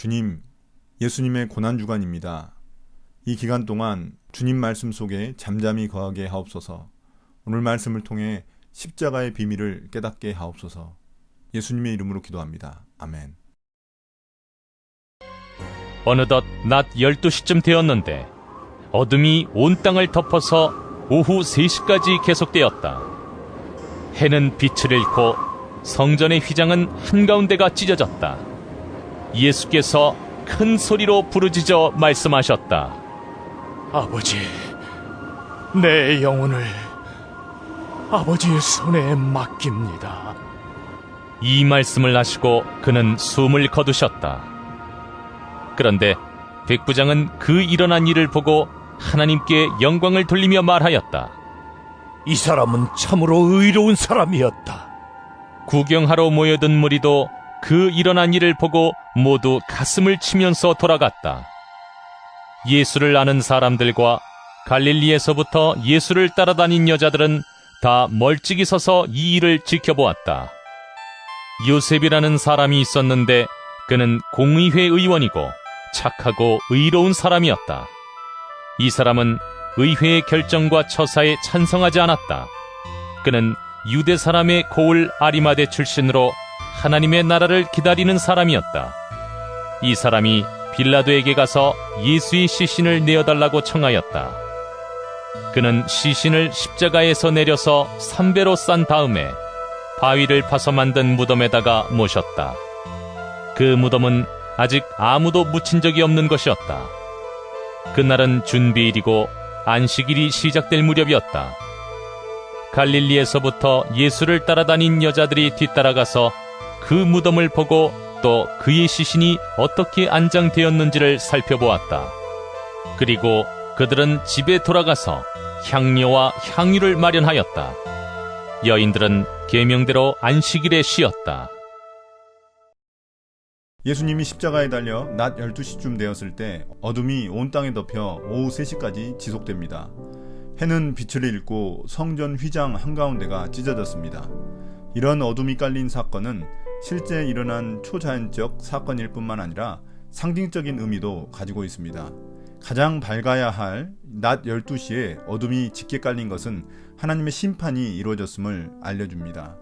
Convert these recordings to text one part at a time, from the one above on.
주님, 예수님의 고난주간입니다. 이 기간 동안 주님 말씀 속에 잠잠히 거하게 하옵소서. 오늘 말씀을 통해 십자가의 비밀을 깨닫게 하옵소서. 예수님의 이름으로 기도합니다. 아멘. 어느덧 낮 12시쯤 되었는데 어둠이 온 땅을 덮어서 오후 3시까지 계속되었다. 해는 빛을 잃고 성전의 휘장은 한가운데가 찢어졌다. 예수께서 큰 소리로 부르짖어 말씀하셨다. 아버지, 내 영혼을 아버지의 손에 맡깁니다. 이 말씀을 하시고 그는 숨을 거두셨다. 그런데 백부장은 그 일어난 일을 보고 하나님께 영광을 돌리며 말하였다. 이 사람은 참으로 의로운 사람이었다. 구경하러 모여든 무리도 그 일어난 일을 보고 모두 가슴을 치면서 돌아갔다. 예수를 아는 사람들과 갈릴리에서부터 예수를 따라다닌 여자들은 다 멀찍이 서서 이 일을 지켜보았다. 요셉이라는 사람이 있었는데 그는 공의회 의원이고 착하고 의로운 사람이었다. 이 사람은 의회의 결정과 처사에 찬성하지 않았다. 그는 유대 사람의 고을 아리마대 출신으로 하나님의 나라를 기다리는 사람이었다. 이 사람이 빌라도에게 가서 예수의 시신을 내어달라고 청하였다. 그는 시신을 십자가에서 내려서 3배로 싼 다음에 바위를 파서 만든 무덤에다가 모셨다. 그 무덤은 아직 아무도 묻힌 적이 없는 것이었다. 그날은 준비일이고 안식일이 시작될 무렵이었다. 갈릴리에서부터 예수를 따라다닌 여자들이 뒤따라가서 그 무덤을 보고 또 그의 시신이 어떻게 안장되었는지를 살펴보았다. 그리고 그들은 집에 돌아가서 향료와 향유를 마련하였다. 여인들은 계명대로 안식일에 쉬었다. 예수님이 십자가에 달려 낮 12시쯤 되었을 때 어둠이 온 땅에 덮여 오후 3시까지 지속됩니다. 해는 빛을 잃고 성전 휘장 한가운데가 찢어졌습니다. 이런 어둠이 깔린 사건은 실제 일어난 초자연적 사건일 뿐만 아니라 상징적인 의미도 가지고 있습니다. 가장 밝아야 할 낮 12시에 어둠이 짙게 깔린 것은 하나님의 심판이 이루어졌음을 알려줍니다.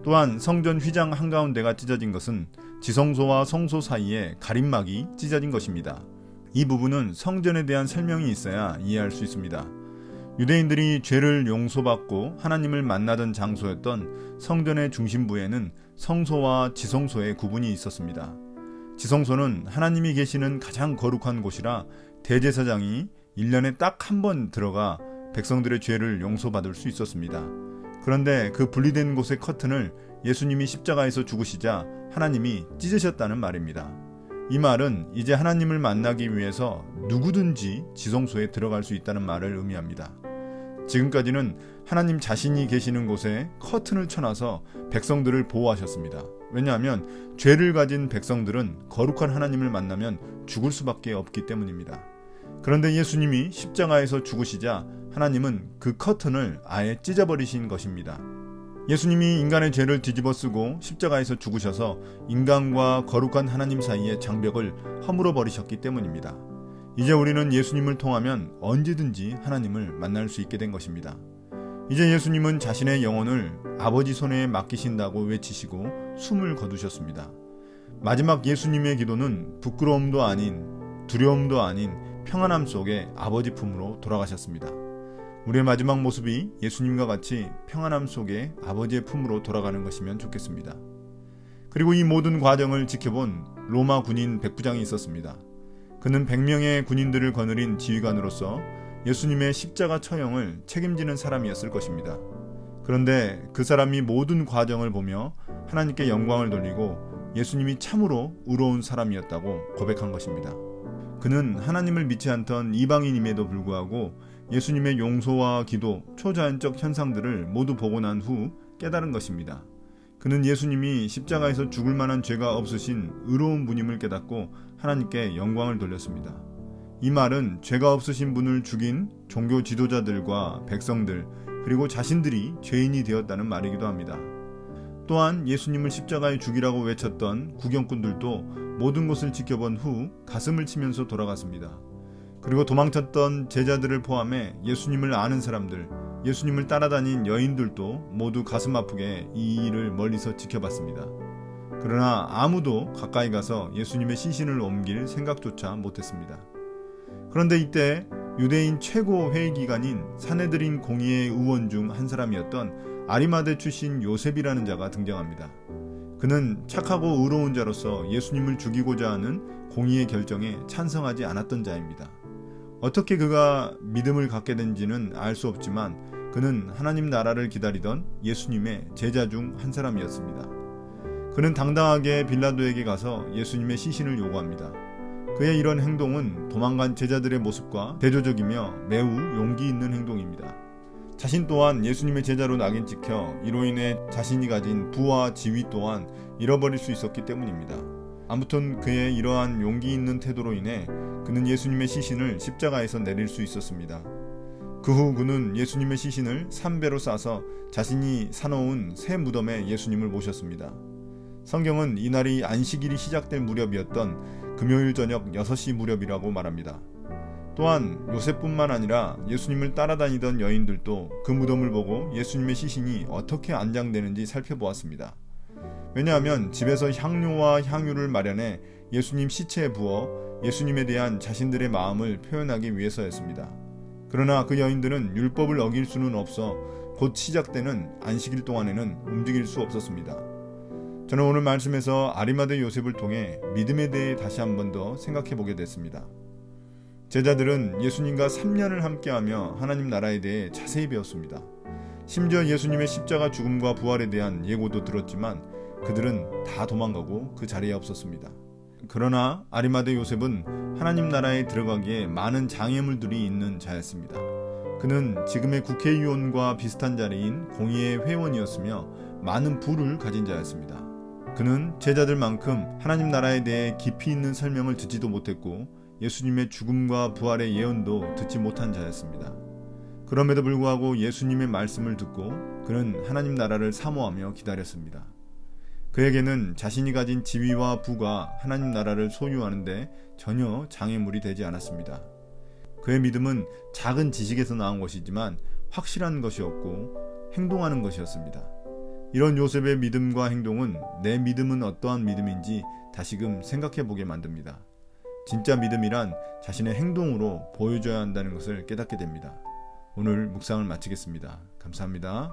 또한 성전 휘장 한가운데가 찢어진 것은 지성소와 성소 사이에 가림막이 찢어진 것입니다. 이 부분은 성전에 대한 설명이 있어야 이해할 수 있습니다. 유대인들이 죄를 용서받고 하나님을 만나던 장소였던 성전의 중심부에는 성소와 지성소의 구분이 있었습니다. 지성소는 하나님이 계시는 가장 거룩한 곳이라 대제사장이 1년에 딱 한 번 들어가 백성들의 죄를 용서받을 수 있었습니다. 그런데 그 분리된 곳의 커튼을 예수님이 십자가에서 죽으시자 하나님이 찢으셨다는 말입니다. 이 말은 이제 하나님을 만나기 위해서 누구든지 지성소에 들어갈 수 있다는 말을 의미합니다. 지금까지는 하나님 자신이 계시는 곳에 커튼을 쳐놔서 백성들을 보호하셨습니다. 왜냐하면 죄를 가진 백성들은 거룩한 하나님을 만나면 죽을 수밖에 없기 때문입니다. 그런데 예수님이 십자가에서 죽으시자 하나님은 그 커튼을 아예 찢어버리신 것입니다. 예수님이 인간의 죄를 뒤집어 쓰고 십자가에서 죽으셔서 인간과 거룩한 하나님 사이의 장벽을 허물어 버리셨기 때문입니다. 이제 우리는 예수님을 통하면 언제든지 하나님을 만날 수 있게 된 것입니다. 이제 예수님은 자신의 영혼을 아버지 손에 맡기신다고 외치시고 숨을 거두셨습니다. 마지막 예수님의 기도는 부끄러움도 아닌 두려움도 아닌 평안함 속에 아버지 품으로 돌아가셨습니다. 우리의 마지막 모습이 예수님과 같이 평안함 속에 아버지의 품으로 돌아가는 것이면 좋겠습니다. 그리고 이 모든 과정을 지켜본 로마 군인 백부장이 있었습니다. 그는 100명의 군인들을 거느린 지휘관으로서 예수님의 십자가 처형을 책임지는 사람이었을 것입니다. 그런데 그 사람이 모든 과정을 보며 하나님께 영광을 돌리고 예수님이 참으로 의로운 사람이었다고 고백한 것입니다. 그는 하나님을 믿지 않던 이방인임에도 불구하고 예수님의 용서와 기도, 초자연적 현상들을 모두 보고 난 후 깨달은 것입니다. 그는 예수님이 십자가에서 죽을 만한 죄가 없으신 의로운 분임을 깨닫고 하나님께 영광을 돌렸습니다. 이 말은 죄가 없으신 분을 죽인 종교 지도자들과 백성들, 그리고 자신들이 죄인이 되었다는 말이기도 합니다. 또한 예수님을 십자가에 죽이라고 외쳤던 구경꾼들도 모든 것을 지켜본 후 가슴을 치면서 돌아갔습니다. 그리고 도망쳤던 제자들을 포함해 예수님을 아는 사람들, 예수님을 따라다닌 여인들도 모두 가슴 아프게 이 일을 멀리서 지켜봤습니다. 그러나 아무도 가까이 가서 예수님의 시신을 옮길 생각조차 못했습니다. 그런데 이때 유대인 최고 회의기관인 산헤드린 공의회 의원 중 한 사람이었던 아리마대 출신 요셉이라는 자가 등장합니다. 그는 착하고 의로운 자로서 예수님을 죽이고자 하는 공의의 결정에 찬성하지 않았던 자입니다. 어떻게 그가 믿음을 갖게 된지는 알 수 없지만 그는 하나님 나라를 기다리던 예수님의 제자 중 한 사람이었습니다. 그는 당당하게 빌라도에게 가서 예수님의 시신을 요구합니다. 그의 이런 행동은 도망간 제자들의 모습과 대조적이며 매우 용기 있는 행동입니다. 자신 또한 예수님의 제자로 낙인 찍혀 이로 인해 자신이 가진 부와 지위 또한 잃어버릴 수 있었기 때문입니다. 아무튼 그의 이러한 용기 있는 태도로 인해 그는 예수님의 시신을 십자가에서 내릴 수 있었습니다. 그 후 그는 예수님의 시신을 3배로 싸서 자신이 사놓은 새 무덤에 예수님을 모셨습니다. 성경은 이날이 안식일이 시작될 무렵이었던 금요일 저녁 6시 무렵이라고 말합니다. 또한 요셉뿐만 아니라 예수님을 따라다니던 여인들도 그 무덤을 보고 예수님의 시신이 어떻게 안장되는지 살펴보았습니다. 왜냐하면 집에서 향료와 향유를 마련해 예수님 시체에 부어 예수님에 대한 자신들의 마음을 표현하기 위해서였습니다. 그러나 그 여인들은 율법을 어길 수는 없어 곧 시작되는 안식일 동안에는 움직일 수 없었습니다. 저는 오늘 말씀에서 아리마대 요셉을 통해 믿음에 대해 다시 한 번 더 생각해 보게 됐습니다. 제자들은 예수님과 3년을 함께하며 하나님 나라에 대해 자세히 배웠습니다. 심지어 예수님의 십자가 죽음과 부활에 대한 예고도 들었지만 그들은 다 도망가고 그 자리에 없었습니다. 그러나 아리마대 요셉은 하나님 나라에 들어가기에 많은 장애물들이 있는 자였습니다. 그는 지금의 국회의원과 비슷한 자리인 공의회 회원이었으며 많은 부를 가진 자였습니다. 그는 제자들만큼 하나님 나라에 대해 깊이 있는 설명을 듣지도 못했고 예수님의 죽음과 부활의 예언도 듣지 못한 자였습니다. 그럼에도 불구하고 예수님의 말씀을 듣고 그는 하나님 나라를 사모하며 기다렸습니다. 그에게는 자신이 가진 지위와 부가 하나님 나라를 소유하는데 전혀 장애물이 되지 않았습니다. 그의 믿음은 작은 지식에서 나온 것이지만 확실한 것이었고 행동하는 것이었습니다. 이런 요셉의 믿음과 행동은 내 믿음은 어떠한 믿음인지 다시금 생각해 보게 만듭니다. 진짜 믿음이란 자신의 행동으로 보여줘야 한다는 것을 깨닫게 됩니다. 오늘 묵상을 마치겠습니다. 감사합니다.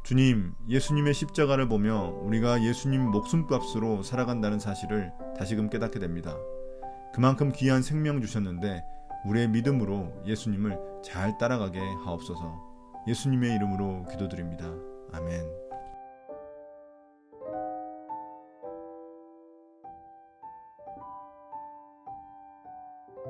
주님, 예수님의 십자가를 보며 우리가 예수님 목숨값으로 살아간다는 사실을 다시금 깨닫게 됩니다. 그만큼 귀한 생명 주셨는데 우리의 믿음으로 예수님을 잘 따라가게 하옵소서. 예수님의 이름으로 기도드립니다. 아멘.